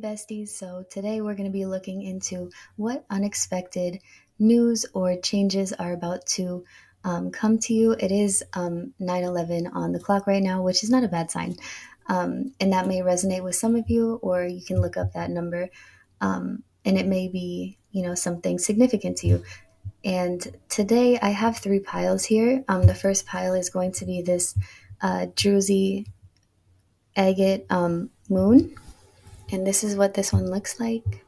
besties. So, today we're going to be looking into what unexpected news or changes are about to come to you. It is 9:11 on the clock right now, which is not a bad sign. And that may resonate with some of you, or you can look up that number and it may be, something significant to you. And today I have three piles here. The first pile is going to be this Druzy agate moon. And this is what this one looks like.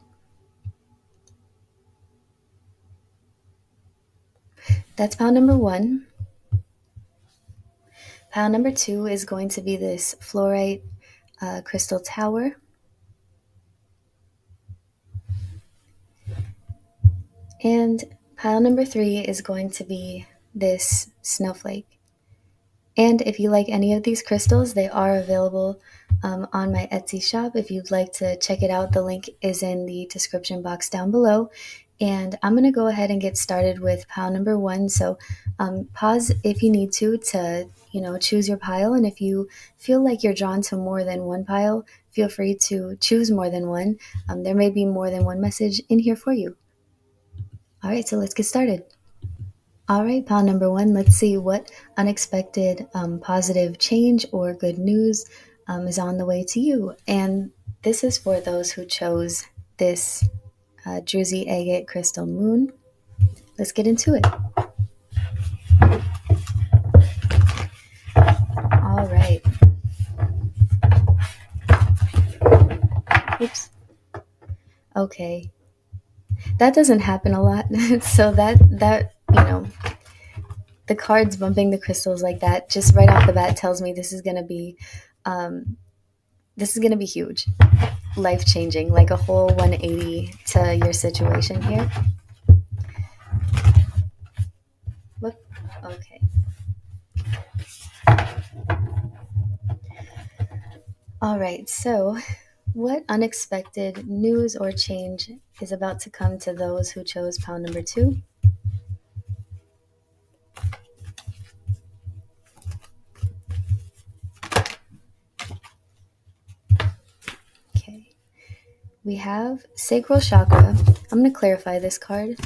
That's pile number one. Pile number two is going to be this fluorite crystal tower. And pile number three is going to be this snowflake. And if you like any of these crystals, they are available on my Etsy shop. If you'd like to check it out, the link is in the description box down below. And I'm going to go ahead and get started with pile number one. So pause if you need to choose your pile. And if you feel like you're drawn to more than one pile, feel free to choose more than one. There may be more than one message in here for you. All right, so let's get started. All right, pile number one, let's see what unexpected positive change or good news is on the way to you. And this is for those who chose this Druzy agate crystal moon. Let's get into it. All right. Oops. Okay. That doesn't happen a lot. So that the cards bumping the crystals like that just right off the bat tells me this is gonna be huge, life changing, like a whole 180 to your situation here. Whoop. Okay. All right. So, what unexpected news or change is about to come to those who chose pile number two? Okay. We have sacral chakra. I'm going to clarify this card.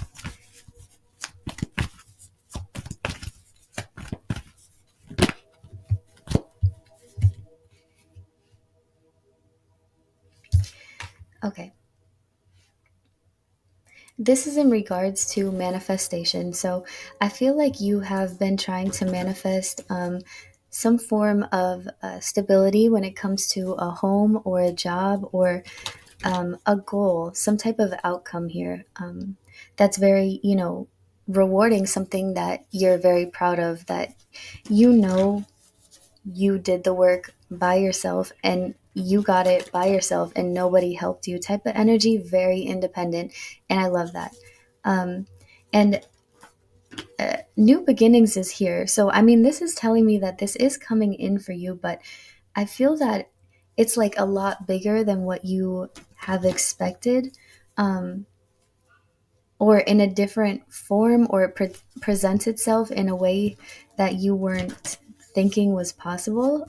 Okay. This is in regards to manifestation. So I feel like you have been trying to manifest some form of stability when it comes to a home or a job or a goal, some type of outcome here that's very, rewarding, something that you're very proud of, that you did the work by yourself and you got it by yourself and nobody helped you type of energy, very independent. And I love that. And new beginnings is here. So, I mean, this is telling me that this is coming in for you, but I feel that it's like a lot bigger than what you have expected, or in a different form, or it presents itself in a way that you weren't thinking was possible.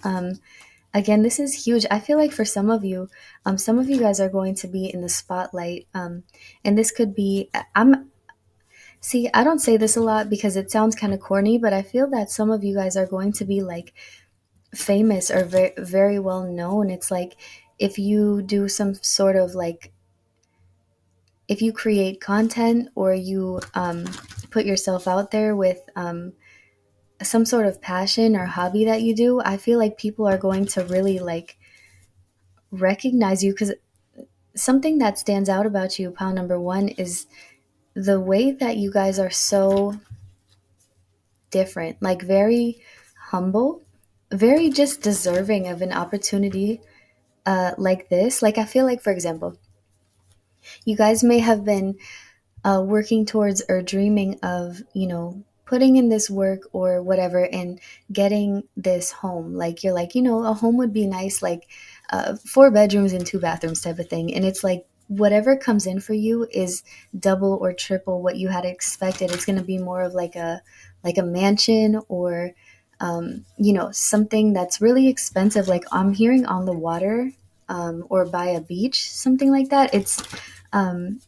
Again, this is huge. I feel like for some of you guys are going to be in the spotlight. And this could be, I don't say this a lot because it sounds kind of corny, but I feel that some of you guys are going to be like famous or very, very well known. It's like if you do some sort of like, if you create content or you put yourself out there with some sort of passion or hobby that you do, I feel like people are going to really like recognize you, because something that stands out about you, pile number one, is the way that you guys are so different, like very humble, very just deserving of an opportunity like this. Like, I feel like, for example, you guys may have been working towards or dreaming of, putting in this work or whatever and getting this home. Like, you're like, a home would be nice, like 4 bedrooms and 2 bathrooms type of thing. And it's like, whatever comes in for you is double or triple what you had expected. It's going to be more of like a mansion, or something that's really expensive. Like, I'm hearing on the water. or by a beach, something like that. It's um,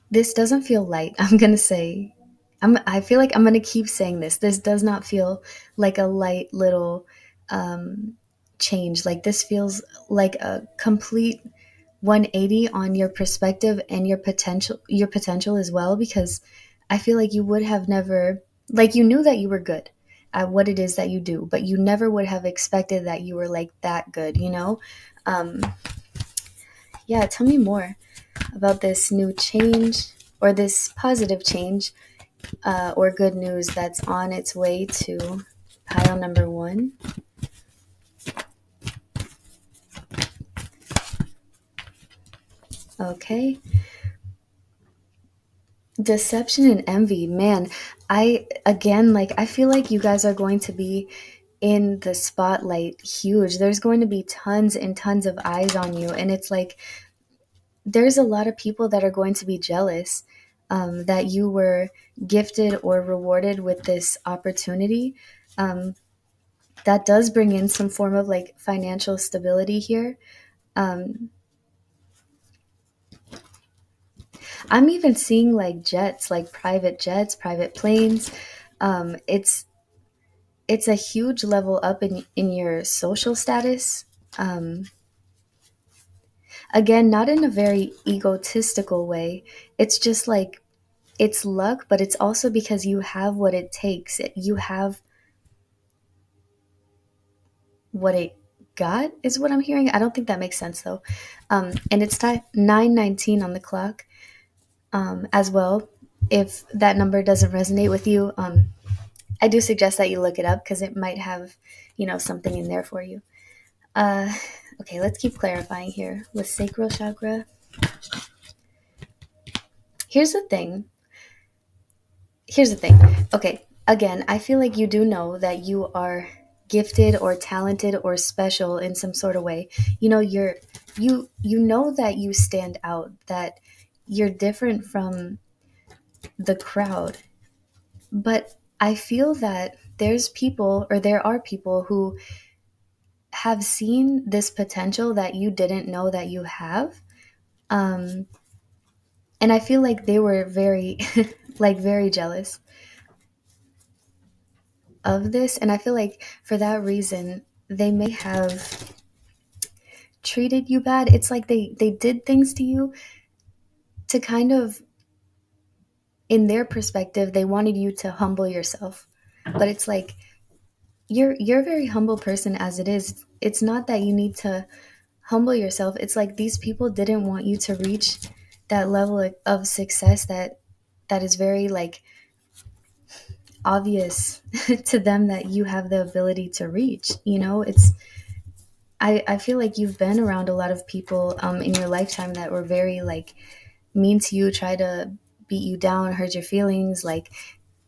this doesn't feel light. I'm gonna say, I feel like I'm gonna keep saying this. This does not feel like a light little um, change. Like this feels like a complete 180 on your perspective and your potential as well, because I feel like you would have never, like, you knew that you were good at what it is that you do, but you never would have expected that you were like that good, you know. um yeah, tell me more about this new change, or this positive change, or good news that's on its way to pile number one. Okay. Deception and envy, man. I again, like, I feel like you guys are going to be in the spotlight huge. There's going to be tons and tons of eyes on you, and it's like there's a lot of people that are going to be jealous that you were gifted or rewarded with this opportunity. um, that does bring in some form of like financial stability here. um, I'm even seeing like jets, like private jets, private planes. It's a huge level up in your social status. um, Again, not in a very egotistical way. It's just like it's luck, but it's also because you have what it takes. You have what it got, is what I'm hearing. I don't think that makes sense though. And it's 9:19 on the clock as well. If that number doesn't resonate with you, I do suggest that you look it up because it might have, something in there for you. Uh, okay, let's keep clarifying here with sacral chakra. Here's the thing. Here's the thing. Okay, again, I feel like you do know that you are gifted or talented or special in some sort of way. You know that you stand out, that you're different from the crowd. But I feel that there are people who have seen this potential that you didn't know that you have. Um, and I feel like they were very, like, very jealous of this. And I feel like for that reason, they may have treated you bad. It's like they did things to you to kind of, in their perspective, they wanted you to humble yourself. But it's like you're a very humble person as it is. It's not that you need to humble yourself. It's like these people didn't want you to reach that level of success that is very like obvious to them that you have the ability to reach. I feel like you've been around a lot of people in your lifetime that were very like mean to you, try to beat you down, hurt your feelings, like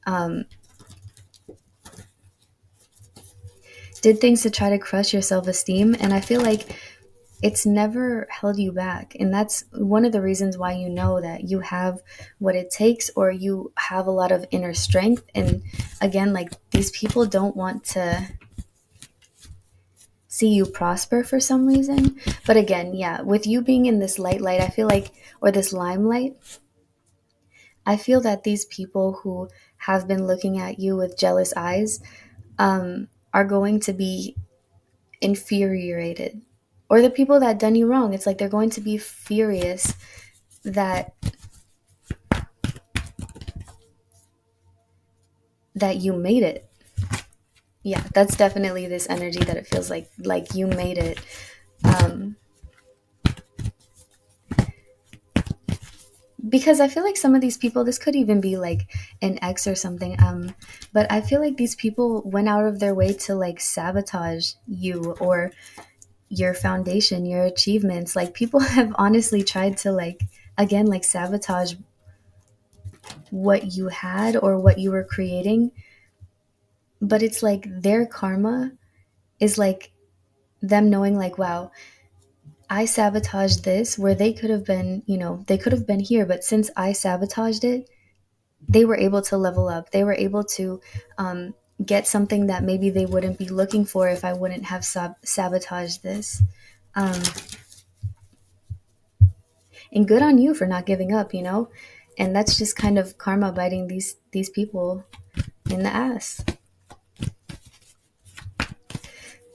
um, did things to try to crush your self-esteem. And I feel like it's never held you back. And that's one of the reasons why you know that you have what it takes, or you have a lot of inner strength. And again, like, these people don't want to see you prosper for some reason. But again, yeah, with you being in this light, I feel like, or this limelight, I feel that these people who have been looking at you with jealous eyes are going to be infuriated. Or the people that done you wrong, it's like they're going to be furious that you made it. Yeah, that's definitely this energy that it feels like you made it. Um, because I feel like some of these people, this could even be like an ex or something. But I feel like these people went out of their way to like sabotage you or your foundation, your achievements. Like, people have honestly tried to like, again, like, sabotage what you had or what you were creating. But it's like their karma is like them knowing like, wow, I sabotaged this where they could have been, they could have been here, but since I sabotaged it, they were able to level up. They were able to get something that maybe they wouldn't be looking for if I wouldn't have sabotaged this. Um, and good on you for not giving up, you know? And that's just kind of karma biting these people in the ass.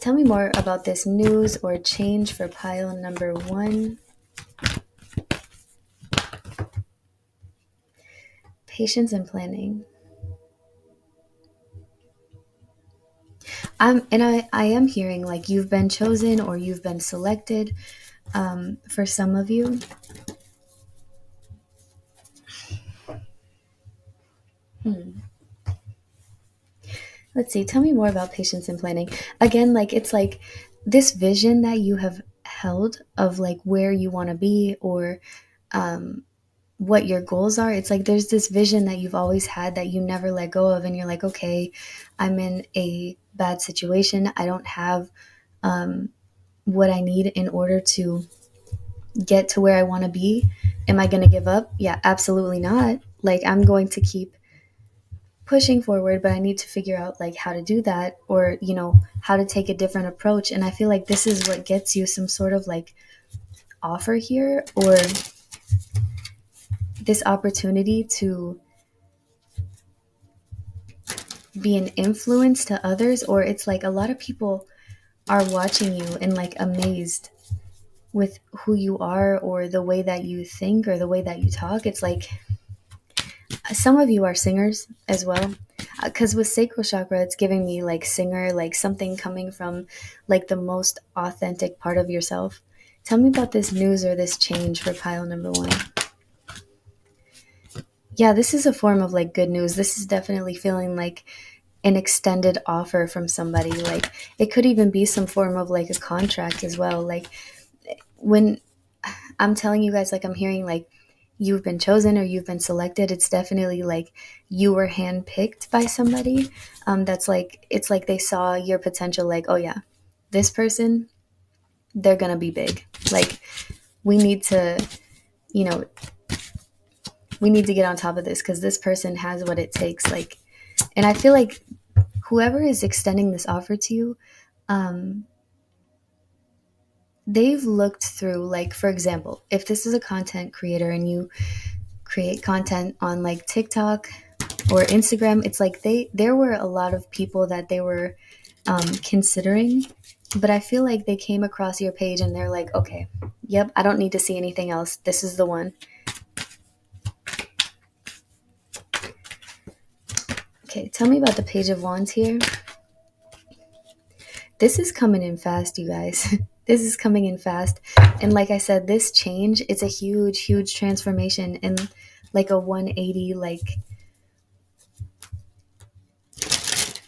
Tell me more about this news or change for pile number one. Patience and planning. I am hearing like you've been chosen or you've been selected, for some of you. Hmm. Let's see. Tell me more about patience and planning. Again, like it's like this vision that you have held of like where you want to be, or um, what your goals are. It's like there's this vision that you've always had that you never let go of, and you're like, okay, I'm in a bad situation. I don't have um, what I need in order to get to where I want to be. Am I going to give up? Yeah, absolutely not. Like I'm going to keep pushing forward, but I need to figure out like how to do that, or how to take a different approach. And I feel like this is what gets you some sort of like offer here, or this opportunity to be an influence to others. Or it's like a lot of people are watching you and like amazed with who you are, or the way that you think, or the way that you talk. It's like some of you are singers as well, because with sacral chakra it's giving me like singer, like something coming from like the most authentic part of yourself. Tell me about this news or this change for pile number one. Yeah, this is a form of like good news. This is definitely feeling like an extended offer from somebody. Like it could even be some form of like a contract as well. Like when I'm telling you guys, like I'm hearing like you've been chosen or you've been selected, it's definitely like you were handpicked by somebody. That's like, it's like they saw your potential, like, oh yeah, this person, they're gonna be big. Like we need to, you know, we need to get on top of this because this person has what it takes. Like, and I feel like whoever is extending this offer to you, um, they've looked through, like, for example, if this is a content creator and you create content on like TikTok or Instagram, it's like there were a lot of people that they were considering, but I feel like they came across your page and they're like, okay, yep, I don't need to see anything else. This is the one. Okay, tell me about the Page of Wands here. This is coming in fast, you guys. This is coming in fast. And like I said, this change, it's a huge, huge transformation, and like a 180, like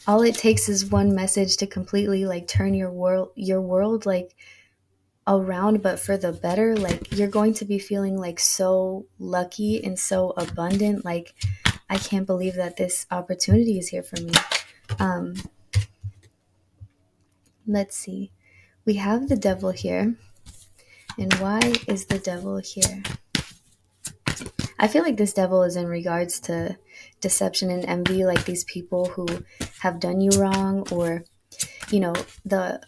all it takes is one message to completely like turn your world like around, but for the better. Like you're going to be feeling like so lucky and so abundant. Like I can't believe that this opportunity is here for me. um let's see, we have the devil here. And why is the devil here? I feel like this devil is in regards to deception and envy, like these people who have done you wrong, or you know the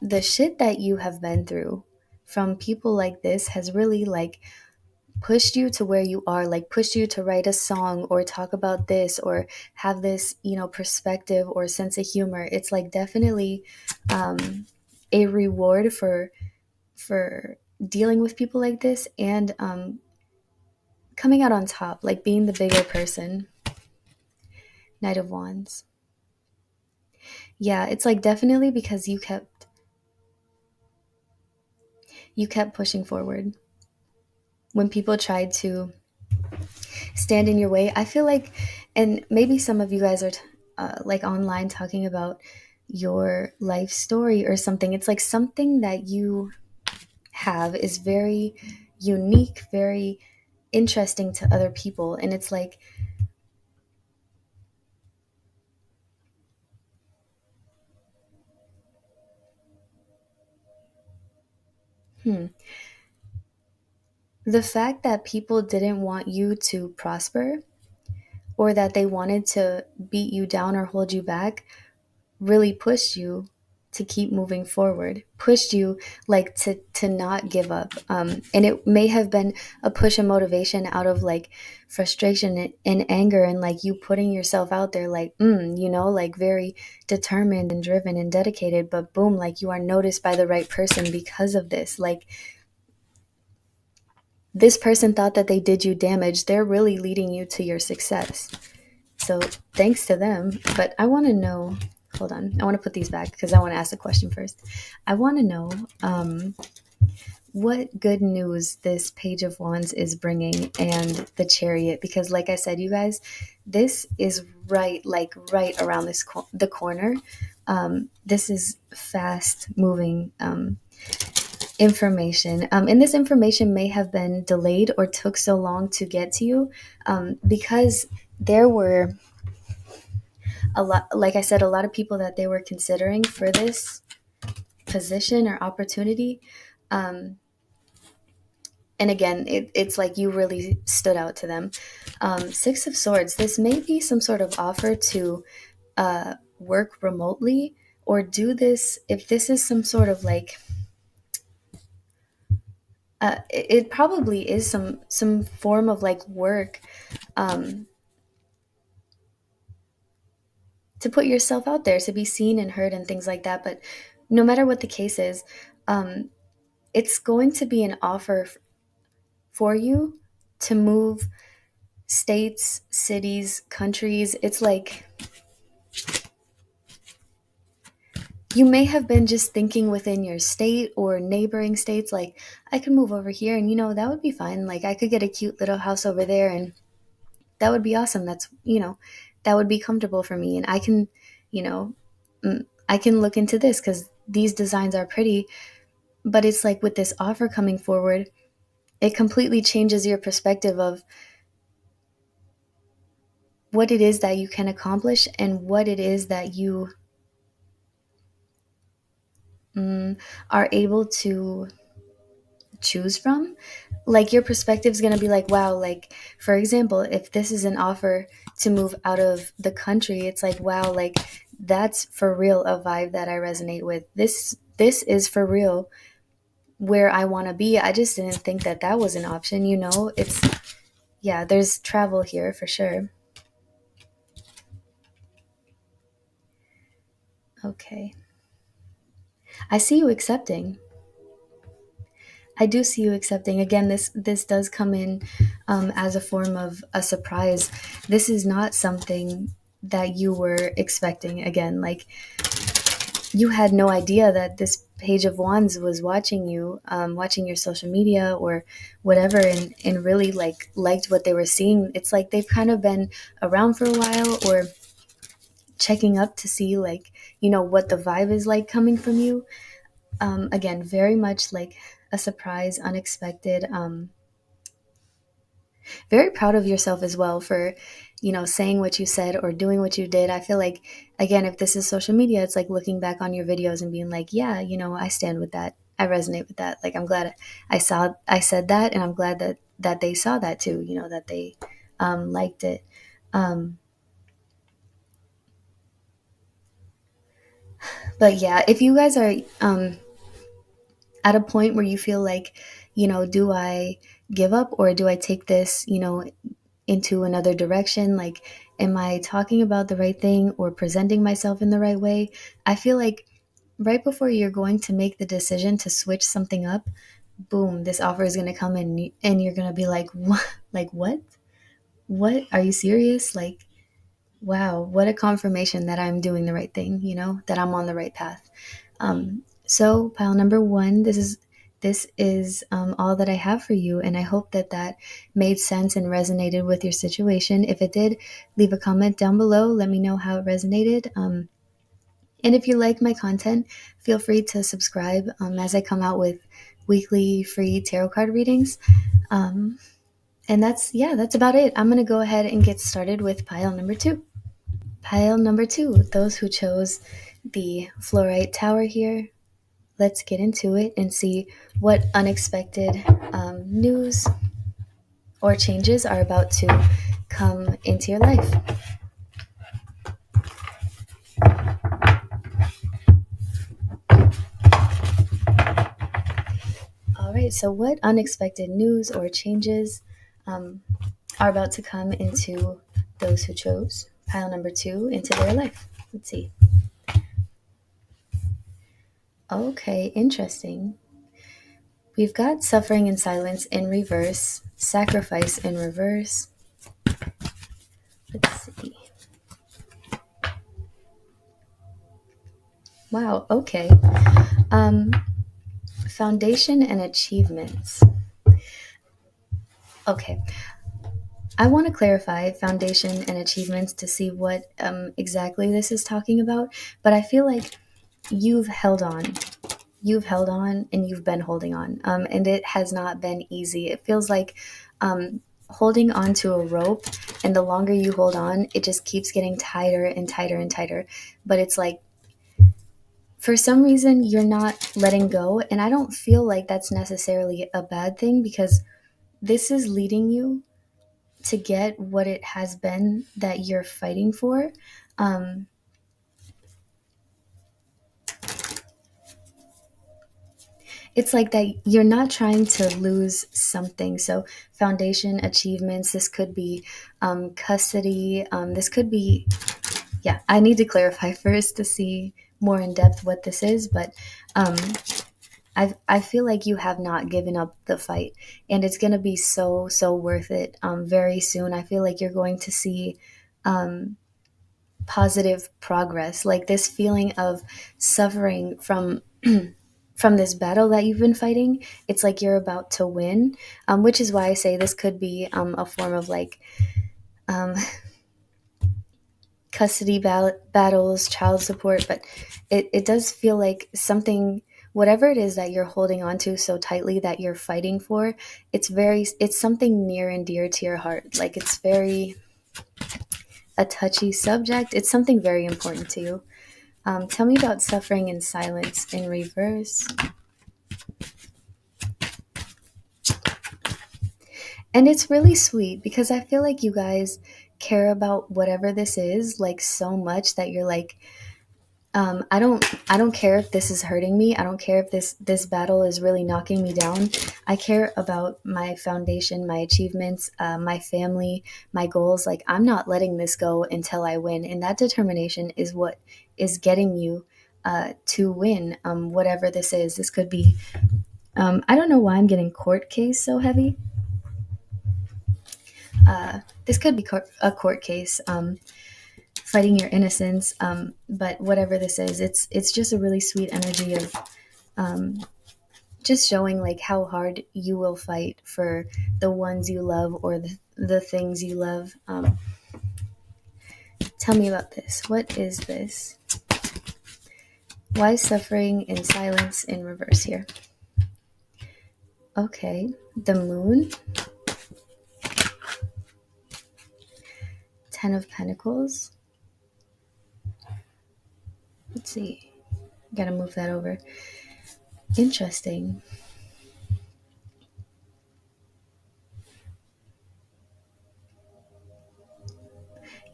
the shit that you have been through from people like this has really like pushed you to where you are, like pushed you to write a song or talk about this or have this, perspective or sense of humor. It's like definitely um, a reward for dealing with people like this, and coming out on top, like being the bigger person. Knight of Wands. Yeah, it's like definitely because you kept pushing forward when people tried to stand in your way. I feel like, and maybe some of you guys are like online talking about your life story or something. It's like something that you have is very unique, very interesting to other people. And it's like, hmm, the fact that people didn't want you to prosper, or that they wanted to beat you down or hold you back, really pushed you to keep moving forward, pushed you like to not give up. And it may have been a push of motivation out of like frustration and anger, and like you putting yourself out there like, like very determined and driven and dedicated. But boom, like you are noticed by the right person because of this. Like this person thought that they did you damage. They're really leading you to your success. So thanks to them. But I want to know, hold on, I want to put these back because I want to ask a question first. I want to know what good news this Page of Wands is bringing and the Chariot, because like I said, you guys, this is right around the corner. This is fast moving information, and this information may have been delayed or took so long to get to you, because there were a lot, like I said, a lot of people that they were considering for this position or opportunity. And again, it's like you really stood out to them. Six of Swords, this may be some sort of offer to work remotely or do this. If this is some sort of like, it probably is some form of like work, to put yourself out there, to be seen and heard and things like that. But no matter what the case is, it's going to be an offer for you to move states, cities, countries. It's like you may have been just thinking within your state or neighboring states, like, I could move over here and, that would be fine. Like, I could get a cute little house over there and that would be awesome. That's, that would be comfortable for me. And I can, you know, I can look into this because these designs are pretty. But it's like with this offer coming forward, it completely changes your perspective of what it is that you can accomplish and what it is that you are able to choose from. Like your perspective is going to be like, wow, like for example, if this is an offer to move out of the country, it's like, wow, like that's for real a vibe that I resonate with. This is for real where I want to be. I just didn't think that that was an option, It's, yeah, there's travel here for sure. Okay. I see you accepting. I do see you accepting. Again, this does come in as a form of a surprise. This is not something that you were expecting. Again, like you had no idea that this Page of Wands was watching you, watching your social media or whatever, and really like liked what they were seeing. It's like they've kind of been around for a while or checking up to see like what the vibe is like coming from you. Again, very much like a surprise, unexpected. Very proud of yourself as well for, saying what you said or doing what you did. I feel like, again, if this is social media, it's like looking back on your videos and being like, yeah, I stand with that. I resonate with that. Like, I'm glad I said that, and I'm glad that they saw that too, that they liked it. But yeah, if you guys are at a point where you feel like, do I give up or do I take this, into another direction? Like, am I talking about the right thing or presenting myself in the right way? I feel like right before you're going to make the decision to switch something up, boom, this offer is going to come in and you're going to be like, what? Like, what? What? Are you serious? Like, wow, what a confirmation that I'm doing the right thing, that I'm on the right path. So pile number one, this is all that I have for you, and I hope that made sense and resonated with your situation. If it did, leave a comment down below. Let me know how it resonated. And if you like my content, feel free to subscribe as I come out with weekly free tarot card readings. And that's about it. I'm going to go ahead and get started with pile number two. Pile number two, those who chose the Fluorite Tower here. Let's get into it and see what unexpected news or changes are about to come into your life. right, so what unexpected news or changes um, are about to come into those who chose pile number two into their life? Let's see. Okay, interesting. We've got suffering in silence in reverse, sacrifice in reverse. Let's see. Wow, okay. Um, foundation and achievements. Okay, I want to clarify foundation and achievements to see what exactly this is talking about, but I feel like you've held on. You've held on and you've been holding on. And it has not been easy. It feels like holding onto a rope, and the longer you hold on, it just keeps getting tighter and tighter and tighter. But it's like, for some reason, you're not letting go. And I don't feel like that's necessarily a bad thing because this is leading you to get what it has been that you're fighting for. Um, it's like that you're not trying to lose something. So, foundation achievements, this could be custody, this could be, yeah, I need to clarify first to see more in depth what this is, but um, I feel like you have not given up the fight, and it's going to be so, so worth it very soon. I feel like you're going to see. Positive progress, like this feeling of suffering from from this battle that you've been fighting. It's like you're about to win, which is why I say this could be a form of like um, custody battles, child support, but it does feel like something, whatever it is that you're holding on to so tightly that you're fighting for, it's something near and dear to your heart. Like it's very a touchy subject. It's something very important to you. Tell me about suffering in silence in reverse. And it's really sweet because I feel like you guys care about whatever this is like so much that you're like, I don't care if this is hurting me. I don't care if this battle is really knocking me down. I care about my foundation, my achievements, my family, my goals. Like I'm not letting this go until I win, and that determination is what is getting you to win. Whatever this is, this could be. I don't know why I'm getting court case so heavy. This could be a court case. Fighting your innocence. But whatever this is, it's just a really sweet energy of just showing like how hard you will fight for the ones you love or the things you love. Tell me about this. What is this? Why suffering in silence in reverse here? Okay, the moon, 10 of Pentacles. Let's see. Gotta move that over. Interesting.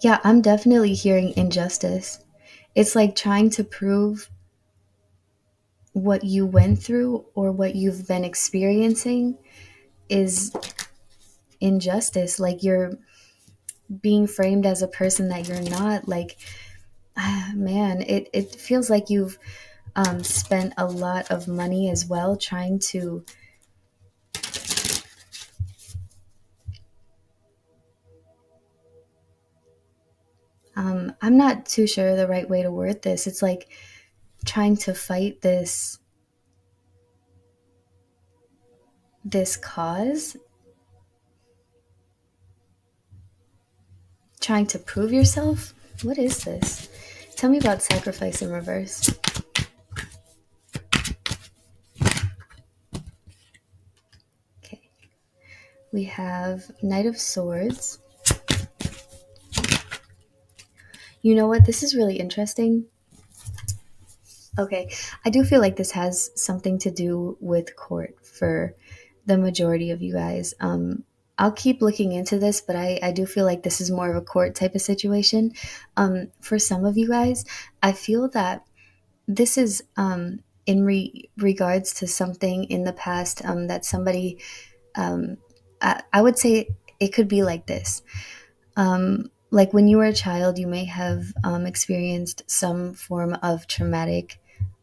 Yeah, I'm definitely hearing injustice. It's like trying to prove what you went through or what you've been experiencing is injustice. Like you're being framed as a person that you're not. Like, man, it feels like you've spent a lot of money as well trying to. I'm not too sure the right way to word this. It's like trying to fight this cause, trying to prove yourself. What is this? Tell me about sacrifice in reverse. Okay. We have Knight of Swords. You know what? This is really interesting. Okay. I do feel like this has something to do with court for the majority of you guys. I'll keep looking into this, but I do feel like this is more of a court type of situation. For some of you guys, I feel that this is in regards to something in the past that somebody, um, I would say it could be like this. Like when you were a child, you may have experienced some form of traumatic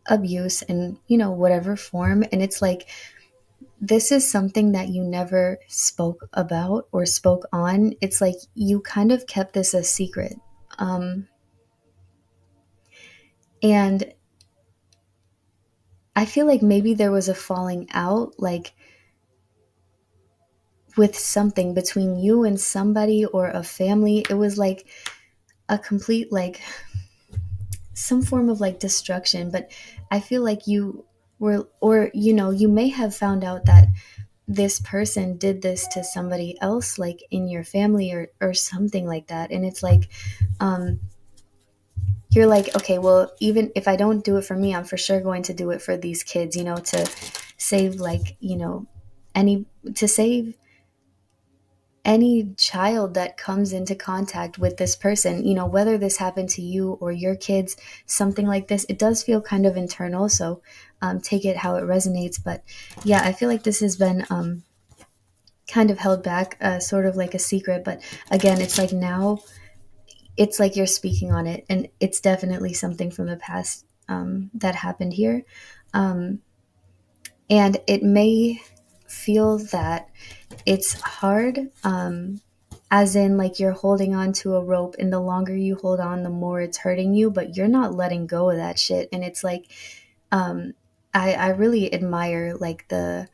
abuse in, whatever form. And it's like, this is something that you never spoke about or spoke on. It's like you kind of kept this a secret. Um, and I feel like maybe there was a falling out, like with something between you and somebody or a family. It was like a complete, like, some form of like destruction. But I feel like you were, or, you may have found out that this person did this to somebody else, like in your family or something like that. And it's like, um, you're like, okay, well, even if I don't do it for me, I'm for sure going to do it for these kids, to save, like, any, to save any child that comes into contact with this person, whether this happened to you or your kids, something like this. It does feel kind of internal. So take it how it resonates. But yeah, I feel like this has been kind of held back, sort of like a secret. But again, it's like now it's like you're speaking on it. And it's definitely something from the past that happened here. Um, and it may feel that it's hard, as in like you're holding on to a rope, and the longer you hold on, the more it's hurting you, but you're not letting go of that shit. And it's like, um, I really admire like the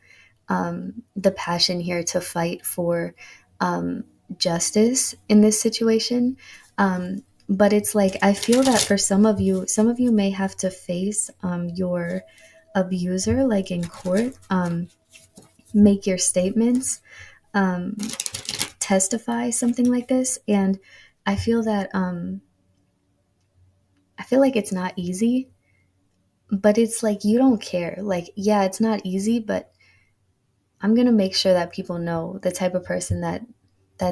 passion here to fight for um, justice in this situation. But it's like I feel that for some of you may have to face your abuser, like in court, make your statements, um, testify, something like this. And I feel that I feel like it's not easy, but it's like you don't care. Like, yeah, it's not easy, but I'm going to make sure that people know the type of person that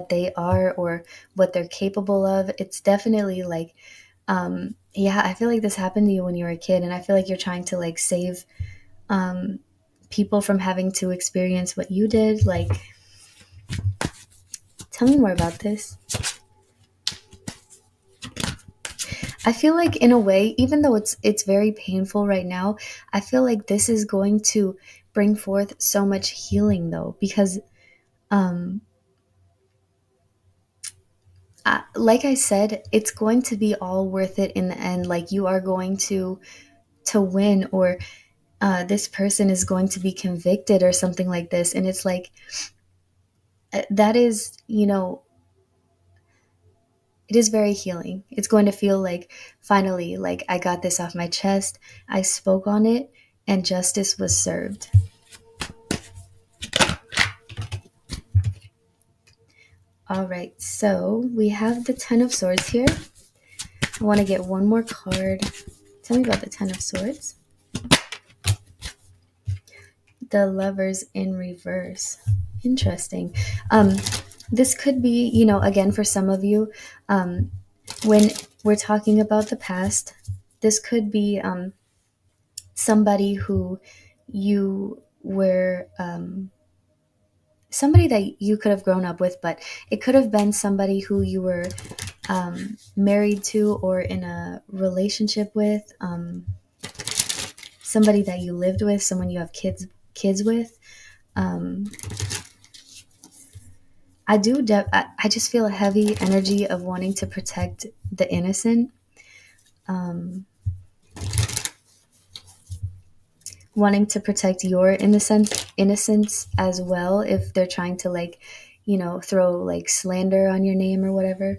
they are, or what they're capable of. It's definitely like, yeah, I feel like this happened to you when you were a kid, and I feel like you're trying to like save um, people from having to experience what you did. Like, tell me more about this. I feel like in a way, even though it's very painful right now, I feel like this is going to bring forth so much healing though, because um like I said, it's going to be all worth it in the end. Like you are going to win, or this person is going to be convicted or something like this. And it's like that is, it is very healing. It's going to feel like finally, like I got this off my chest. I spoke on it, and justice was served. All right, so we have the Ten of Swords here. I want to get one more card. Tell me about the Ten of Swords. The Lovers in reverse. Interesting. This could be, again, for some of you, when we're talking about the past, this could be somebody who you were, somebody that you could have grown up with, but it could have been somebody who you were married to or in a relationship with, somebody that you lived with, someone you have kids with. Um, I just feel a heavy energy of wanting to protect the innocent, um, wanting to protect your innocence as well. If they're trying to like, throw like slander on your name or whatever.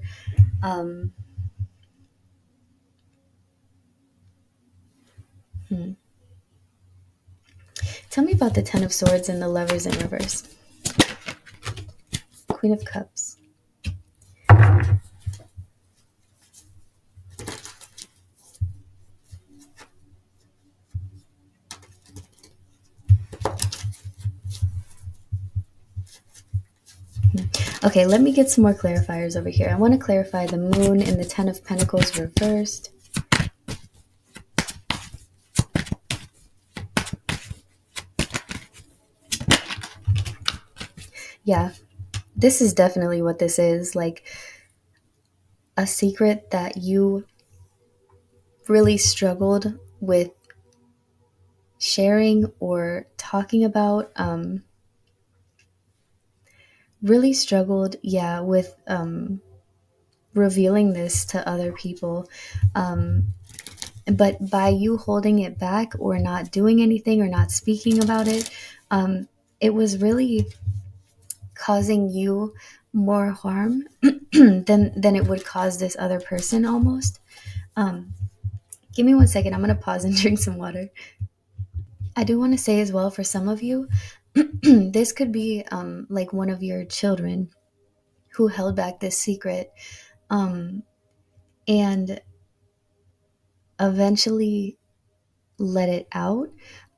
Um, hmm. Tell me about the Ten of Swords and the Lovers in reverse. Queen of Cups. Okay, let me get some more clarifiers over here. I want to clarify the Moon and the Ten of Pentacles reversed. Yeah, this is definitely what this is, like a secret that you really struggled with sharing or talking about. Really struggled, yeah, with revealing this to other people. Um, but by you holding it back or not doing anything or not speaking about it, it was really causing you more harm than it would cause this other person almost. Um, Give me 1 second. I'm going to pause and drink some water. I do want to say as well for some of you, this could be like one of your children who held back this secret um, and eventually let it out.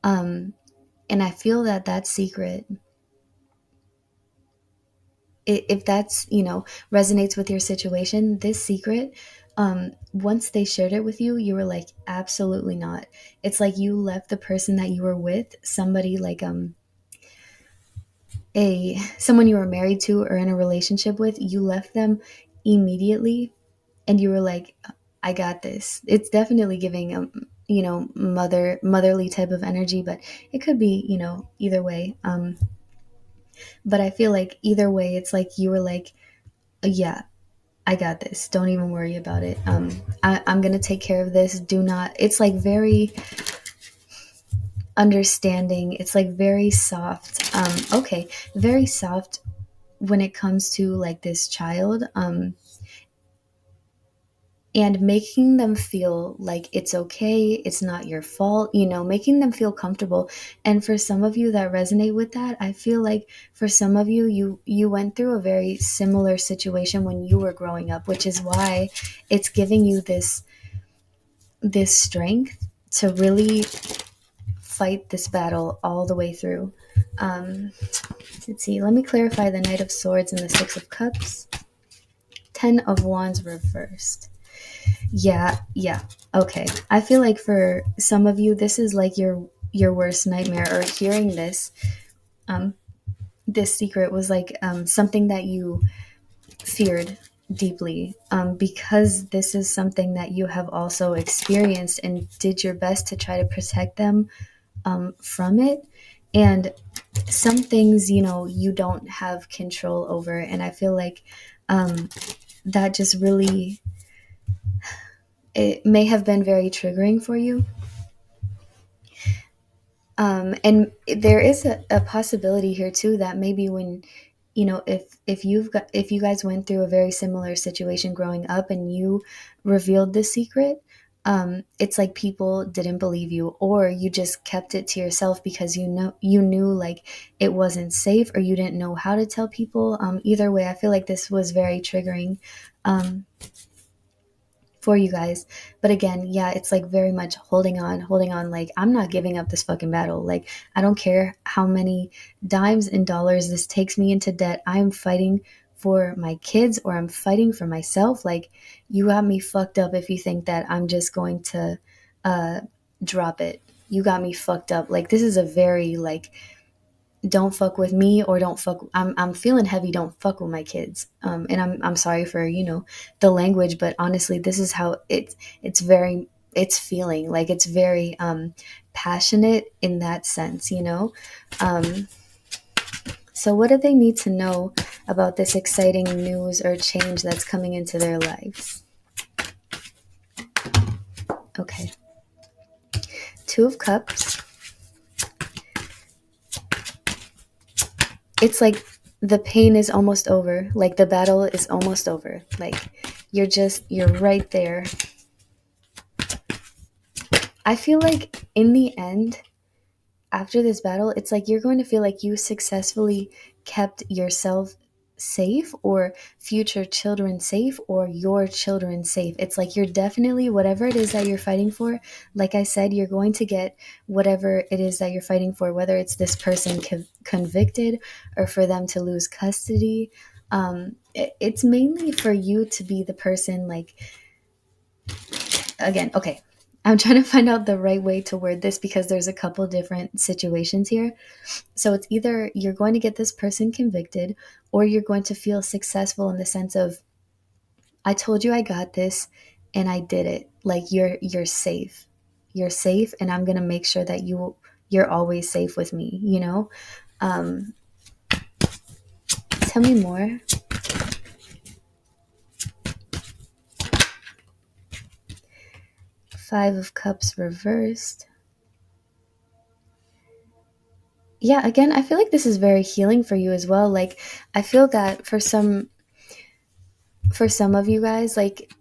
Um, and I feel that that secret, if that's, resonates with your situation, this secret, once they shared it with you, you were like, absolutely not. It's like you left the person that you were with, somebody like, a someone you were married to or in a relationship with, you left them immediately and you were like, I got this. It's definitely giving motherly type of energy, but it could be, either way. But I feel like either way, it's like you were like, yeah, I got this. Don't even worry about it. I'm gonna take care of this. Do not. It's like very understanding. It's like very soft. Okay, very soft when it comes to like this child. And making them feel like it's okay, it's not your fault, making them feel comfortable. And for some of you that resonate with that, I feel like for some of you, you went through a very similar situation when you were growing up, which is why it's giving you this strength to really fight this battle all the way through. um let's see, let me clarify the Knight of Swords and the Six of Cups. 10 of Wands reversed. Yeah, yeah. Okay. I feel like for some of you this is like your worst nightmare, or hearing um this secret was like something that you feared deeply, because this is something that you have also experienced and did your best to try to protect them from it. And some things, you don't have control over, and I feel like um that just really, it may have been very triggering for you. And there is a possibility here too that maybe when, if you guys went through a very similar situation growing up and you revealed the secret, it's like people didn't believe you, or you just kept it to yourself because you knew like it wasn't safe, or you didn't know how to tell people. Either way, I feel like this was very triggering. For you guys. But again, yeah, it's like very much holding on. Like, I'm not giving up this fucking battle. Like, I don't care how many dimes and dollars this takes me into debt. I'm fighting for my kids, or I'm fighting for myself. Like, you got me fucked up if you think that I'm just going to uh, drop it. You got me fucked up. Like, this is a very, like, don't fuck with me, or don't fuck, I'm feeling heavy, don't fuck with my kids. And I'm sorry for, the language, but honestly, this is how it's very, it's feeling like it's very passionate in that sense, um so what do they need to know about this exciting news or change that's coming into their lives? Okay, 2 of Cups. It's like the pain is almost over, like the battle is almost over, like you're right there. I feel like in the end, after this battle, it's like you're going to feel like you successfully kept yourself safe, or future children safe, or your children safe. It's like you're definitely, whatever it is that you're fighting for, like I said, you're going to get whatever it is that you're fighting for, whether it's this person convicted, or for them to lose custody. It's mainly for you to be the person, like, again, okay, I'm trying to find out the right way to word this because there's a couple different situations here. So it's either you're going to get this person convicted or you're going to feel successful in the sense of I told you I got this and I did it. Like you're safe. You're safe and I'm going to make sure that you're always safe with me, you know? Um tell me more. 5 of Cups reversed. Yeah, again, I feel like this is very healing for you as well. Like I feel that for some of you guys, like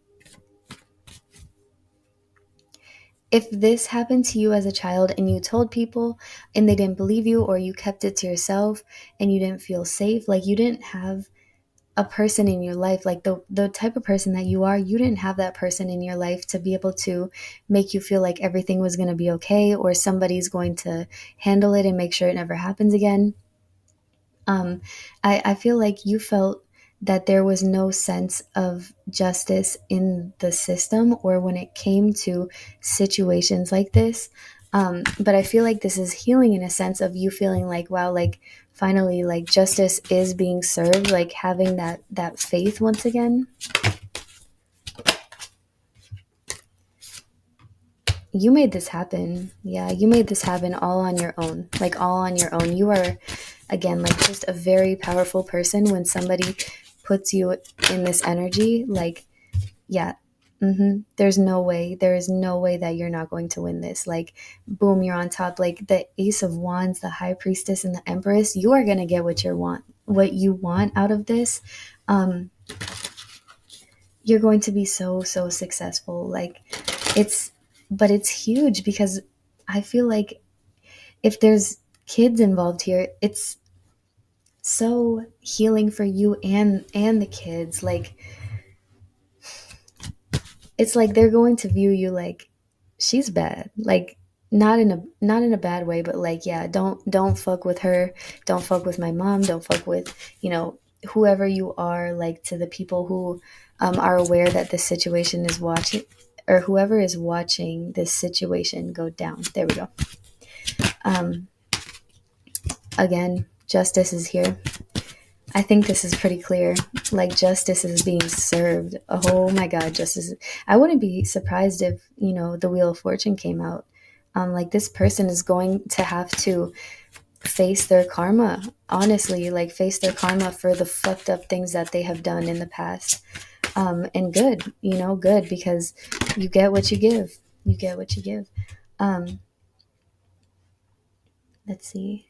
if this happened to you as a child and you told people and they didn't believe you, or you kept it to yourself and you didn't feel safe, like you didn't have a person in your life, like the type of person that you are, you didn't have that person in your life to be able to make you feel like everything was going to be okay, or somebody's going to handle it and make sure it never happens again. um, I feel like you felt that there was no sense of justice in the system or when it came to situations like this. But I feel like this is healing in a sense of you feeling like, wow, like finally, like justice is being served, like having that faith once again. You made this happen. Yeah, you made this happen all on your own. Like all on your own. You are, again, like just a very powerful person when somebody puts you in this energy. Like, yeah, there's no way. There is no way that you're not going to win this. Like, boom, you're on top. Like the Ace of Wands, the High Priestess, and the Empress, you are going to get what you want out of this. Um, you're going to be so, so successful. Like, it's, but it's huge because I feel like if there's kids involved here, it's so healing for you and the kids. Like it's like they're going to view you like she's bad. Like not in a bad way, but like yeah, don't fuck with her. Don't fuck with my mom. Don't fuck with, whoever you are, like to the people who are aware that this situation is watching, or whoever is watching this situation go down. There we go. Um, again, justice is here. I think this is pretty clear. Like justice is being served. Oh my God, justice. I wouldn't be surprised if, the Wheel of Fortune came out. Like this person is going to have to face their karma. Honestly, like face their karma for the fucked up things that they have done in the past. And good, good because you get what you give. You get what you give. Um, let's see.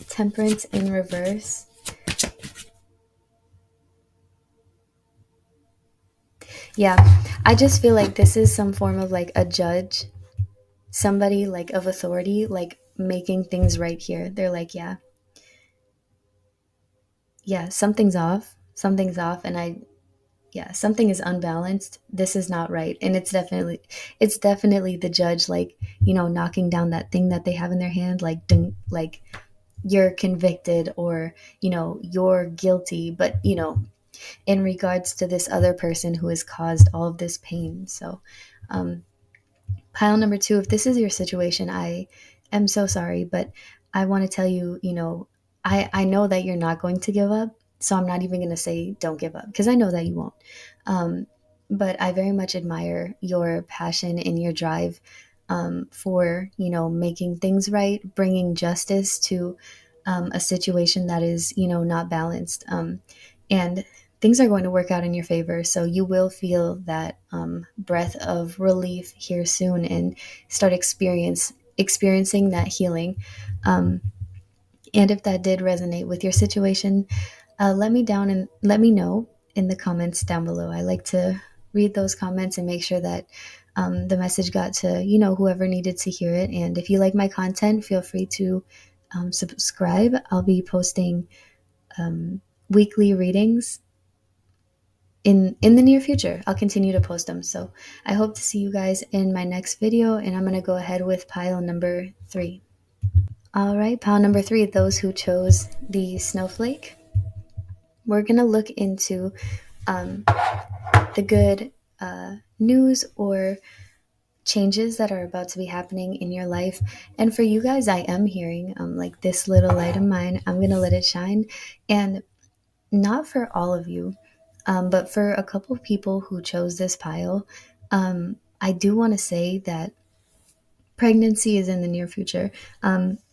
Temperance in reverse. Yeah, I just feel like this is some form of like a judge, somebody like of authority, like making things right here. They're like, yeah, yeah, something's off, and yeah, something is unbalanced. This is not right, and it's definitely the judge, like knocking down that thing that they have in their hand, like like you're convicted, or you're guilty, but in regards to this other person who has caused all of this pain. So, um, pile number two, if this is your situation, I am so sorry, but I want to tell you, I know that you're not going to give up. So I'm not even going to say don't give up because I know that you won't. Um, but I very much admire your passion and your drive for, making things right, bringing justice to a situation that is, not balanced. And things are going to work out in your favor. So you will feel that breath of relief here soon and start experiencing that healing. Um, and if that did resonate with your situation, let me know in the comments down below. I like to read those comments and make sure that the message got to whoever needed to hear it. And if you like my content, feel free to subscribe. I'll be posting weekly readings in the near future. I'll continue to post them. So I hope to see you guys in my next video, and I'm going to go ahead with pile number 3. All right, pile number 3, those who chose the snowflake. We're going to look into the good news or changes that are about to be happening in your life. And for you guys, I am hearing like this little light of mine, I'm gonna let it shine. And not for all of you, but for a couple of people who chose this pile, I do want to say that pregnancy is in the near future.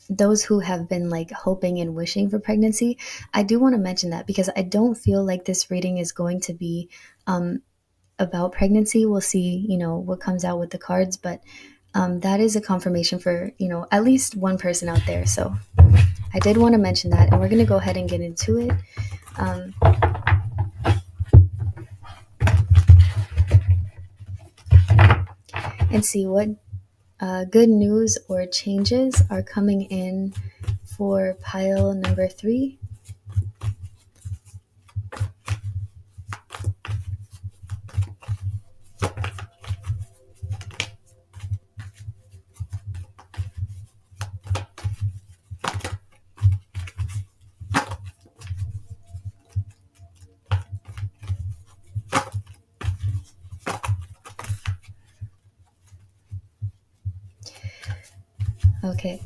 Those who have been like hoping and wishing for pregnancy, I do want to mention that because I don't feel like this reading is going to be about pregnancy. We'll see, what comes out with the cards, but that is a confirmation for, at least one person out there. So I did want to mention that, and we're going to go ahead and get into it. Um, and see what good news or changes are coming in for pile number 3. Okay,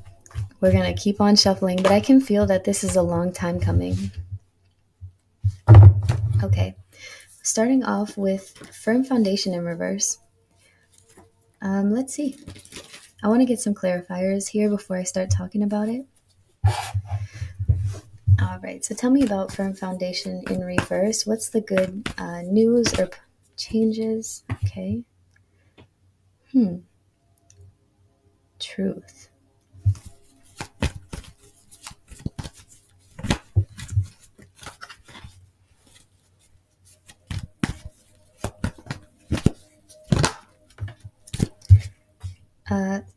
we're going to keep on shuffling, but I can feel that this is a long time coming. Okay, starting off with firm foundation in reverse. Let's see. I want to get some clarifiers here before I start talking about it. All right, so tell me about firm foundation in reverse. What's the good news or changes? Okay. Truth.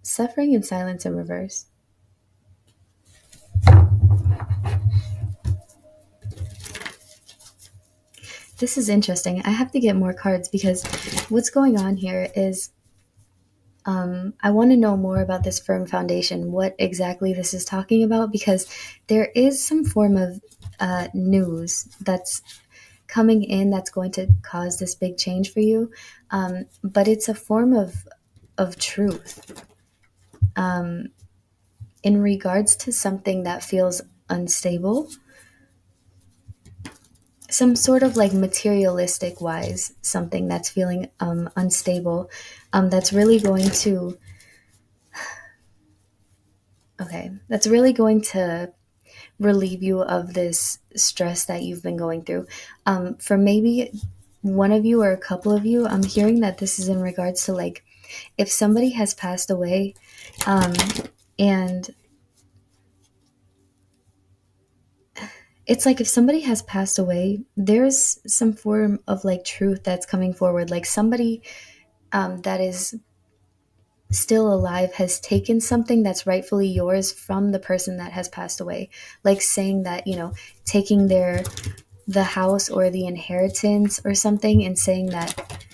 Suffering and silence in reverse. This is interesting. I have to get more cards because what's going on here is I want to know more about this firm foundation, what exactly this is talking about, because there is some form of news that's coming in that's going to cause this big change for you. But it's a form of truth in regards to something that feels unstable, some sort of like materialistic wise, something that's feeling unstable, that's really going to, okay, that's really going to relieve you of this stress that you've been going through. For maybe one of you or a couple of you, I'm hearing that this is in regards to like if somebody has passed away, and it's like if somebody has passed away, there's some form of like truth that's coming forward. Like somebody that is still alive has taken something that's rightfully yours from the person that has passed away. Like saying that, taking the house or the inheritance or something and saying that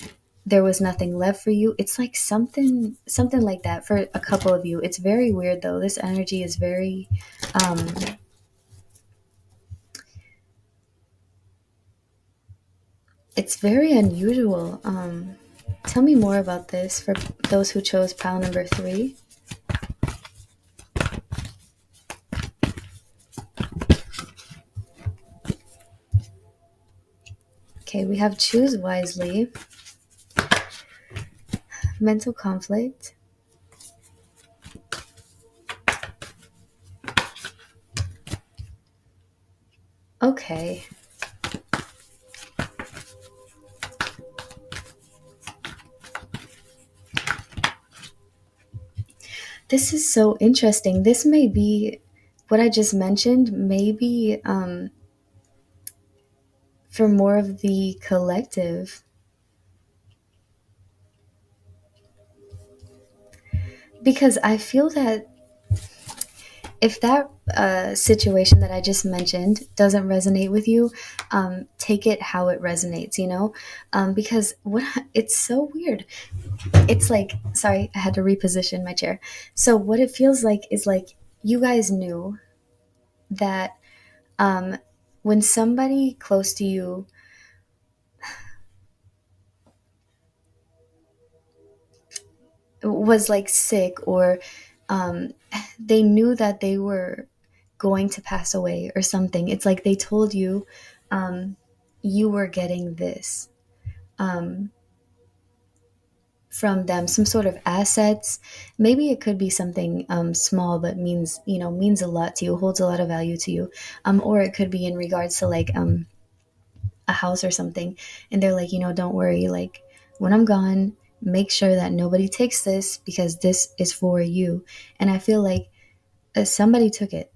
there was nothing left for you. It's like something like that for a couple of you. It's very weird though. This energy is very it's very unusual. Tell me more about this for those who chose pile number 3. Okay, we have choose wisely, mental conflict, okay. This is so interesting. This may be what I just mentioned, maybe for more of the collective. Because I feel that if that situation that I just mentioned doesn't resonate with you, take it how it resonates, because it's so weird. It's like, sorry, I had to reposition my chair. So what it feels like is like you guys knew that um, when somebody close to you, was like sick, or um, they knew that they were going to pass away or something. It's like they told you, um, you were getting this, um, from them, some sort of assets. Maybe it could be something small, but means, means a lot to you, holds a lot of value to you. Or it could be in regards to like a house or something, and they're like, don't worry, like when I'm gone, make sure that nobody takes this because this is for you. And I feel like somebody took it.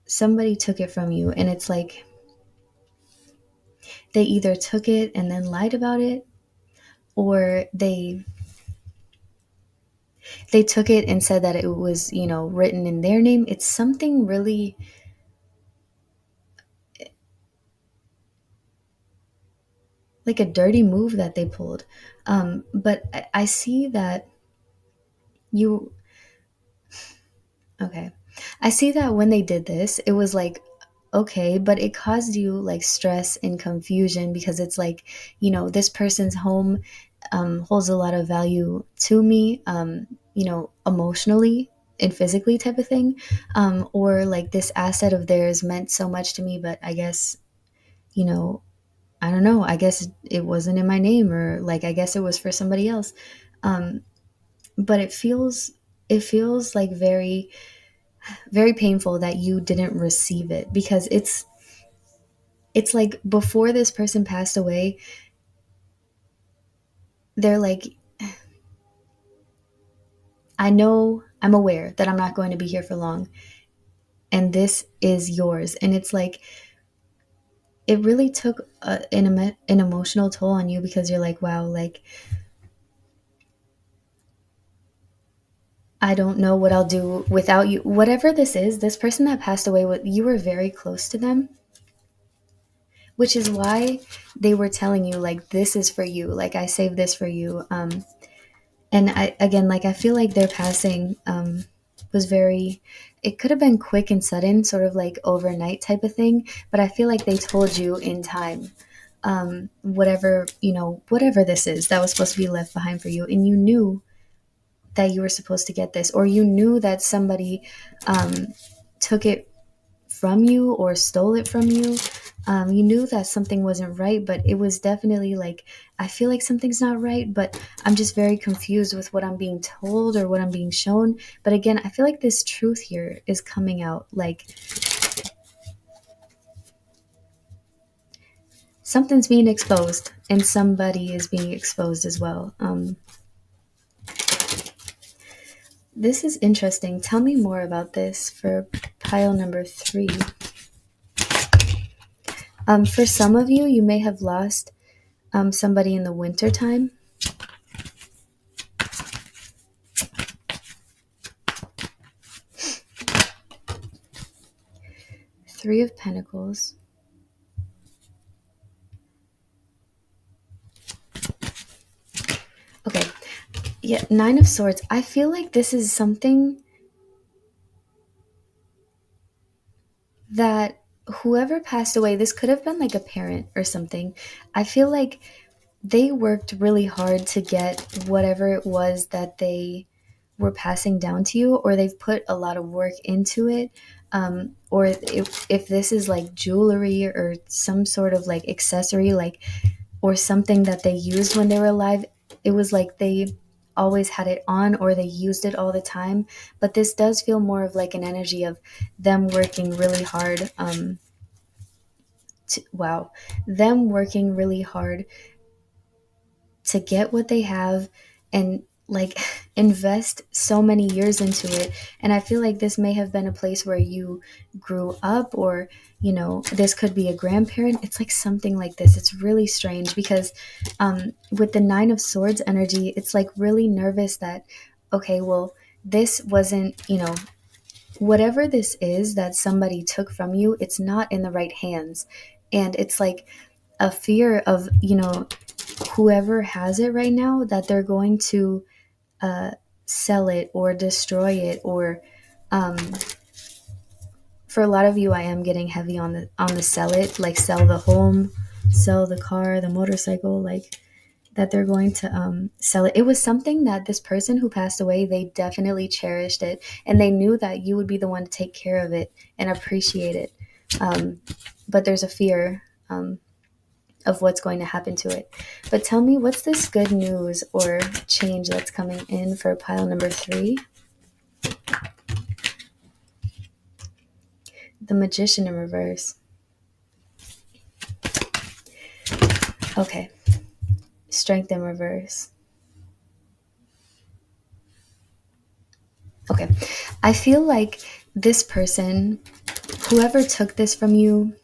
Somebody took it from you, and it's like they either took it and then lied about it, or they took it and said that it was, written in their name. It's something really like a dirty move that they pulled. But I see that you, okay. I see that when they did this, it was like, okay, but it caused you like stress and confusion because it's like, this person's home holds a lot of value to me, emotionally and physically type of thing. Or like this asset of theirs meant so much to me, but I guess, you know, I don't know, I guess it wasn't in my name, or like, I guess it was for somebody else. Um, but it feels like very, very painful that you didn't receive it, because it's like before this person passed away, they're like, I know, I'm aware that I'm not going to be here for long, and this is yours. And it's like it really took an emotional toll on you, because you're like, wow, like I don't know what I'll do without you. Whatever this is, this person that passed away, with you were very close to them, which is why they were telling you like, this is for you, like I saved this for you. And I, again, like I feel like their passing was very, it could have been quick and sudden, sort of like overnight type of thing, but I feel like they told you in time, whatever, whatever this is that was supposed to be left behind for you, and you knew that you were supposed to get this, or you knew that somebody um, took it from you or stole it from you. You knew that something wasn't right, but it was definitely like, I feel like something's not right, but I'm just very confused with what I'm being told or what I'm being shown. But again, I feel like this truth here is coming out. Like something's being exposed, and somebody is being exposed as well. This is interesting. Tell me more about this for pile number 3. For some of you, you may have lost somebody in the winter time. 3 of Pentacles. Okay. Yeah, 9 of Swords. I feel like this is something that whoever passed away, this could have been like a parent or something. I feel like they worked really hard to get whatever it was that they were passing down to you, or they've put a lot of work into it. Or if this is like jewelry or some sort of like accessory, like, or something that they used when they were alive, it was like they always had it on, or they used it all the time. But this does feel more of like an energy of them working really hard. Wow, them working really hard to get what they have, and like invest so many years into it. And I feel like this may have been a place where you grew up, or this could be a grandparent. It's like something like this. It's really strange, because with the 9 of Swords energy, it's like really nervous that, okay, well, this wasn't, whatever this is that somebody took from you, it's not in the right hands. And it's like a fear of, whoever has it right now, that they're going to sell it or destroy it, or um, for a lot of you, I am getting heavy on the sell it, like sell the home, sell the car, the motorcycle, like that they're going to sell it. It was something that this person who passed away, they definitely cherished it, and they knew that you would be the one to take care of it and appreciate it. Um, but there's a fear of what's going to happen to it. But tell me, what's this good news or change that's coming in for pile number 3? The Magician in reverse. Okay. Strength in reverse. Okay. I feel like this person, whoever took this from you,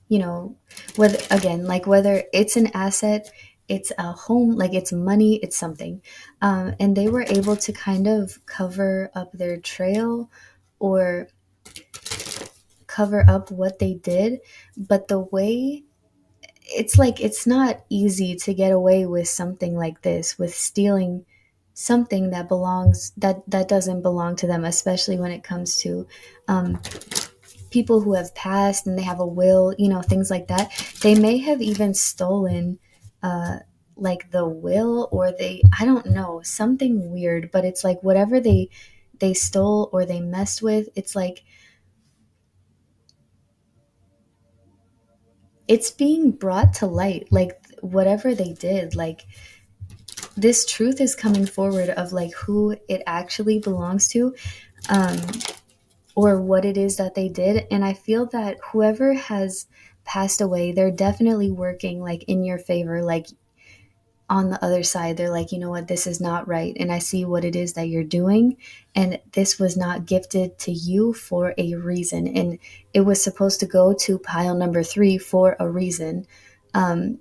you know, whether, again, like whether it's an asset, it's a home, like it's money, it's something. And they were able to kind of cover up their trail or cover up what they did. But the way, it's like it's not easy to get away with something like this, with stealing something that belongs, that doesn't belong to them, especially when it comes to um, people who have passed and they have a will, things like that. They may have even stolen uh, like the will, or they, I don't know, something weird, but it's like whatever they stole or they messed with, it's like it's being brought to light, like whatever they did, like this truth is coming forward of like who it actually belongs to, um, or what it is that they did. And I feel that whoever has passed away, they're definitely working like in your favor, like on the other side. They're like, you know what, this is not right. And I see what it is that you're doing. And this was not gifted to you for a reason. And it was supposed to go to pile number 3 for a reason,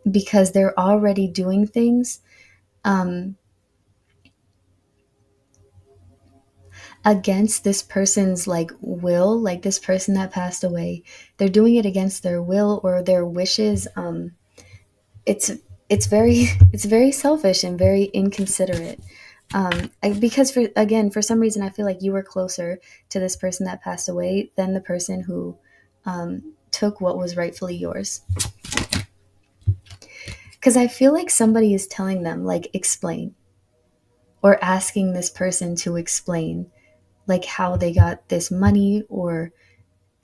because they're already doing things. Um, Against this person's like will, like this person that passed away, they're doing it against their will or their wishes. It's it's very it's very selfish and very inconsiderate. Because for some reason I feel like you were closer to this person that passed away than the person who took what was rightfully yours. Because I feel like somebody is telling them like explain, or asking this person to explain like how they got this money or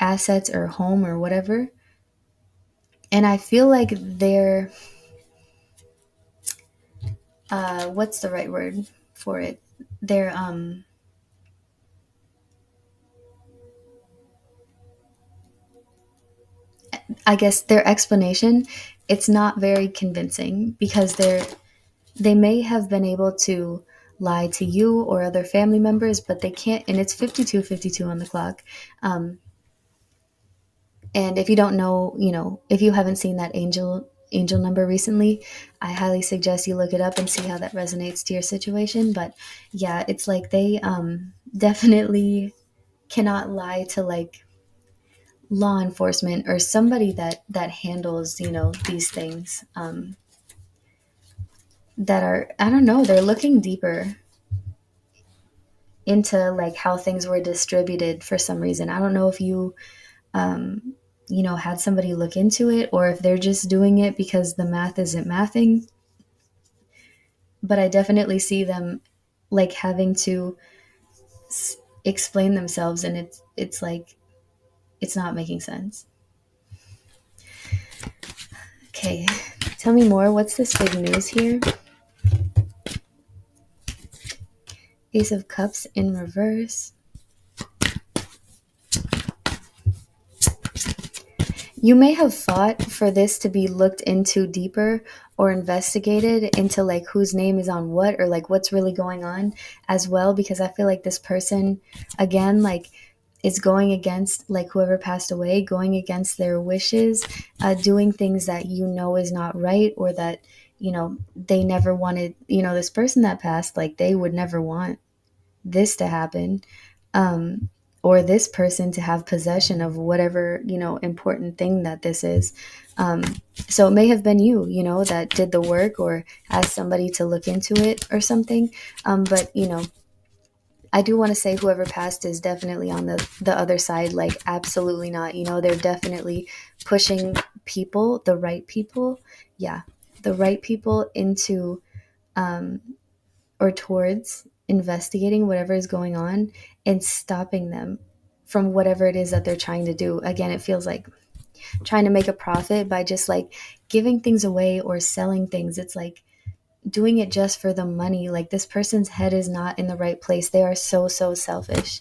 assets or home or whatever. And I feel like they're, what's the right word for it? They're, I guess their explanation, it's not very convincing, because they may have been able to lie to you or other family members, but they can't, and it's 52:52 on the clock. And if you don't know, if you haven't seen that angel number recently, I highly suggest you look it up and see how that resonates to your situation. But yeah, it's like they definitely cannot lie to like law enforcement or somebody that handles these things, that are, I don't know, they're looking deeper into like how things were distributed for some reason. I don't know if you had somebody look into it, or if they're just doing it because the math isn't mathing. But I definitely see them like having to explain themselves, and it's like it's not making sense. Okay, tell me more. What's this big news here? Ace of Cups in reverse. You may have fought for this to be looked into deeper or investigated into like whose name is on what, or like what's really going on as well, because I feel like this person, again, like is going against like whoever passed away, going against their wishes, doing things that is not right, or that they never wanted, this person that passed, like they would never want this to happen, um, or this person to have possession of whatever important thing that this is. Um, so it may have been you that did the work or asked somebody to look into it or something. But I do want to say whoever passed is definitely on the other side. Like absolutely not. They're definitely pushing people, the right people. Yeah. the right people into um, or towards investigating whatever is going on and stopping them from whatever it is that they're trying to do. Again, it feels like trying to make a profit by just like giving things away or selling things. It's like doing it just for the money. Like this person's head is not in the right place. They are so selfish.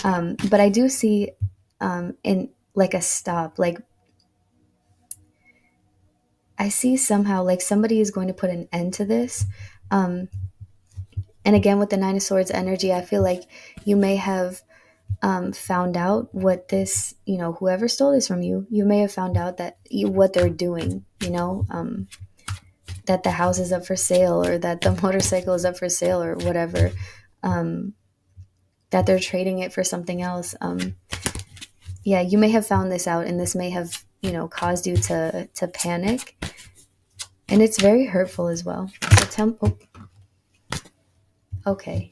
But I do see in like a stop, like I see somehow like somebody is going to put an end to this. Um, and again, with the Nine of Swords energy, I feel like you may have found out what this, whoever stole this from you, you may have found out that what they're doing, that the house is up for sale or that the motorcycle is up for sale or whatever, um, that they're trading it for something else. Yeah, you may have found this out and this may have, caused you to panic. And it's very hurtful as well. So okay.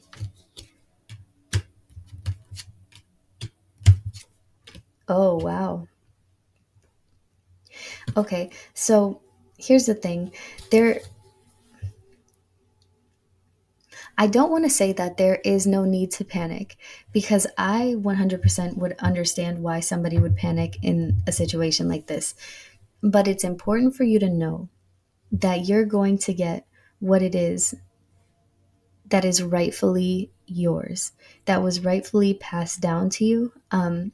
Oh, wow. Okay. So here's the thing. There I don't want to say that there is no need to panic because I 100% would understand why somebody would panic in a situation like this. But it's important for you to know that you're going to get what it is that is rightfully yours, that was rightfully passed down to you. And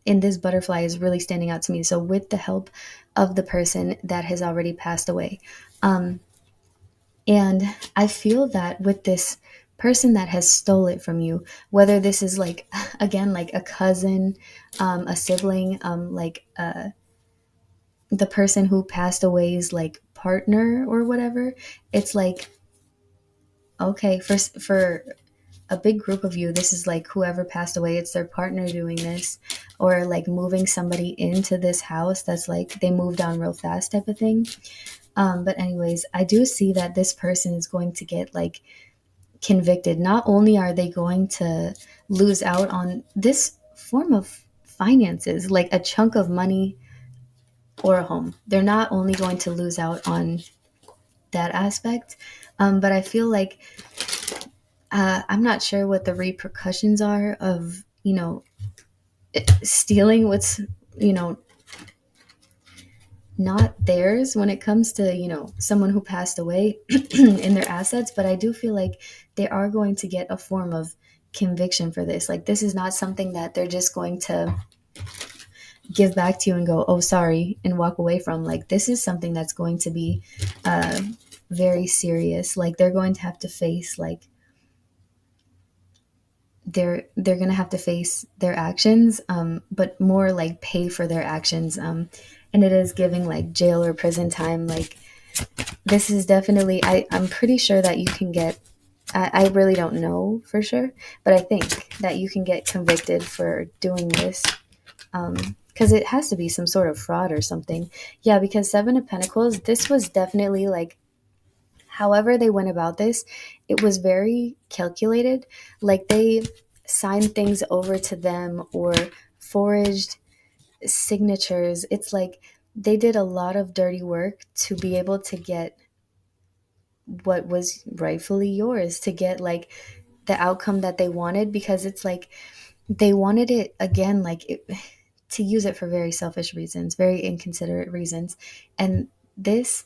this butterfly is really standing out to me. So, with the help of the person that has already passed away. Um, and I feel that with this person that has stole it from you, whether this is like, again, like a cousin, a sibling, the person who passed away's like partner or whatever, it's like, okay, for a big group of you, this is like whoever passed away, it's their partner doing this, or like moving somebody into this house that's like they moved on real fast type of thing. But anyways, I do see that this person is going to get like convicted. Not only are they going to lose out on this form of finances, like a chunk of money or a home, they're not only going to lose out on that aspect, but I feel like I'm not sure what the repercussions are of, stealing what's, you know, not theirs when it comes to, someone who passed away in their assets. But I do feel like they are going to get a form of conviction for this. Like, this is not something that they're just going to give back to you and go, oh, sorry, and walk away from. Like, this is something that's going to be very serious. Like, they're going to have to face, like, they're gonna have to face their actions, but more like pay for their actions, and it is giving like jail or prison time. Like, this is definitely, I'm pretty sure that you can get, I really don't know for sure, but I think that you can get convicted for doing this, because it has to be some sort of fraud or something. Yeah, because Seven of Pentacles, this was definitely like, however they went about this, it was very calculated. Like, they signed things over to them or forged signatures. It's like they did a lot of dirty work to be able to get what was rightfully yours, to get like the outcome that they wanted, because it's like they wanted it again, like to use it for very selfish reasons, very inconsiderate reasons. And this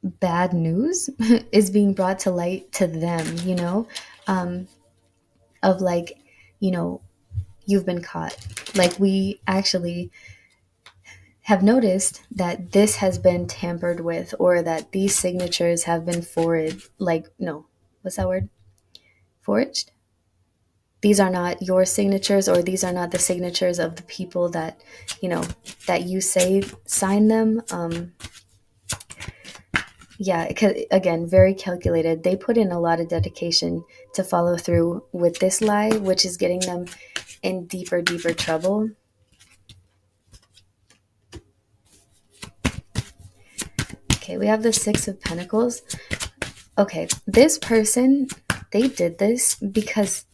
bad news is being brought to light to them, um, of like, you know, you've been caught. Like, we actually have noticed that this has been tampered with, or that these signatures have been forged. Like, no, what's that word? Forged? These are not your signatures, or these are not the signatures of the people that, that you say sign them. Yeah, again, very calculated. They put in a lot of dedication to follow through with this lie, which is getting them in deeper trouble. Okay, we have the Six of Pentacles. Okay, this person, they did this because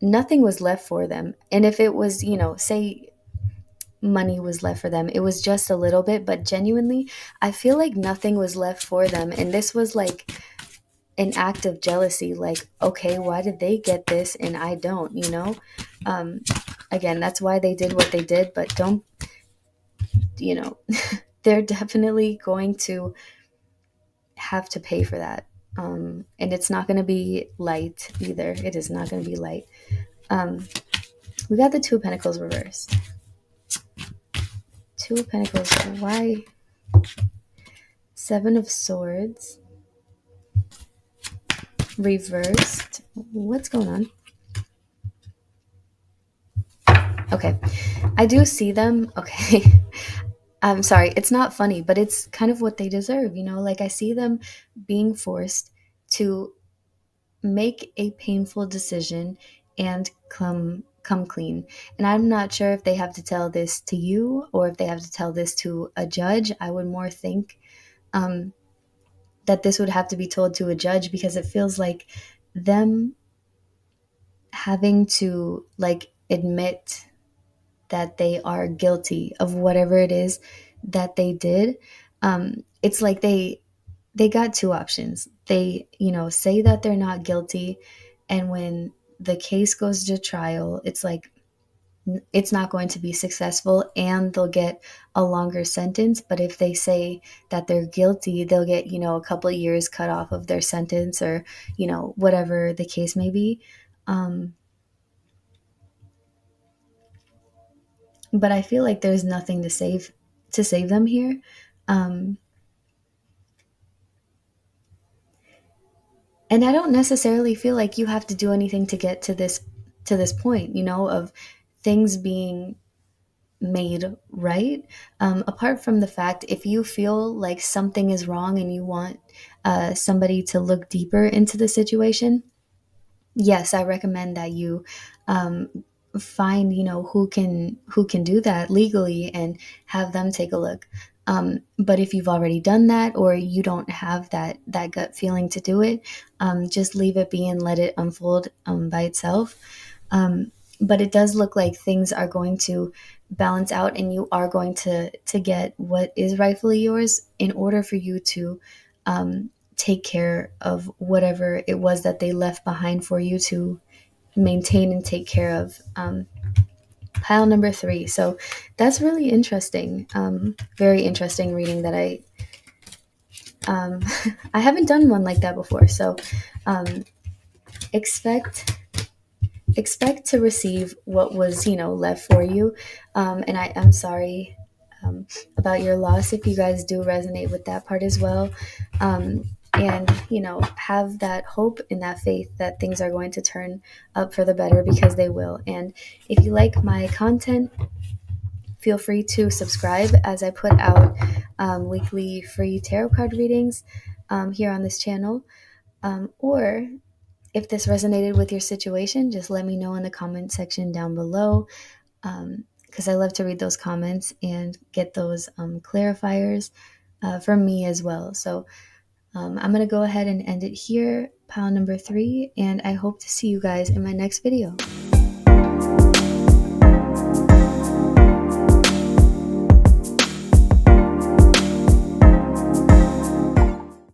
nothing was left for them. And if it was, say money was left for them. It was just a little bit, but genuinely, I feel like nothing was left for them. And this was like an act of jealousy. Like, okay, why did they get this and I don't, you know? Um, Again, that's why they did what they did, but don't, you know, they're definitely going to have to pay for that. And it's not going to be light either. It is not going to be light. Um, we got the Two of Pentacles reversed. Two of Pentacles, why? Seven of Swords reversed. What's going on? Okay, I do see them. Okay. I'm sorry, it's not funny, but it's kind of what they deserve, you know? Like, I see them being forced to make a painful decision and come clean. And I'm not sure if they have to tell this to you or if they have to tell this to a judge. I would more think um, that this would have to be told to a judge, because it feels like them having to like admit that they are guilty of whatever it is that they did. It's like they got two options. They, you know, say that they're not guilty, and when the case goes to trial, it's like it's not going to be successful and they'll get a longer sentence. But if they say that they're guilty, they'll get, you know, a couple of years cut off of their sentence, or, you know, whatever the case may be. Um, but I feel like there's nothing to save them here. Um, and I don't necessarily feel like you have to do anything to get to this point, you know, of things being made right. Apart from the fact, if you feel like something is wrong and you want somebody to look deeper into the situation, yes, I recommend that you um, find, you know, who can do that legally and have them take a look. But if you've already done that, or you don't have that gut feeling to do it, just leave it be and let it unfold by itself. Um, but it does look like things are going to balance out, and you are going to get what is rightfully yours in order for you to take care of whatever it was that they left behind for you to maintain and take care of. Pile number three. So that's really interesting. Very interesting reading that um, I haven't done one like that before. So um, expect expect to receive what was, you know, left for you. And I am sorry about your loss if you guys do resonate with that part as well. And, you know, have that hope and that faith that things are going to turn up for the better, because they will. And if you like my content, feel free to subscribe, as I put out weekly free tarot card readings here on this channel. Or if this resonated with your situation, just let me know in the comment section down below, because I love to read those comments and get those clarifiers from me as well. So I'm going to go ahead and end it here, pile number three, and I hope to see you guys in my next video.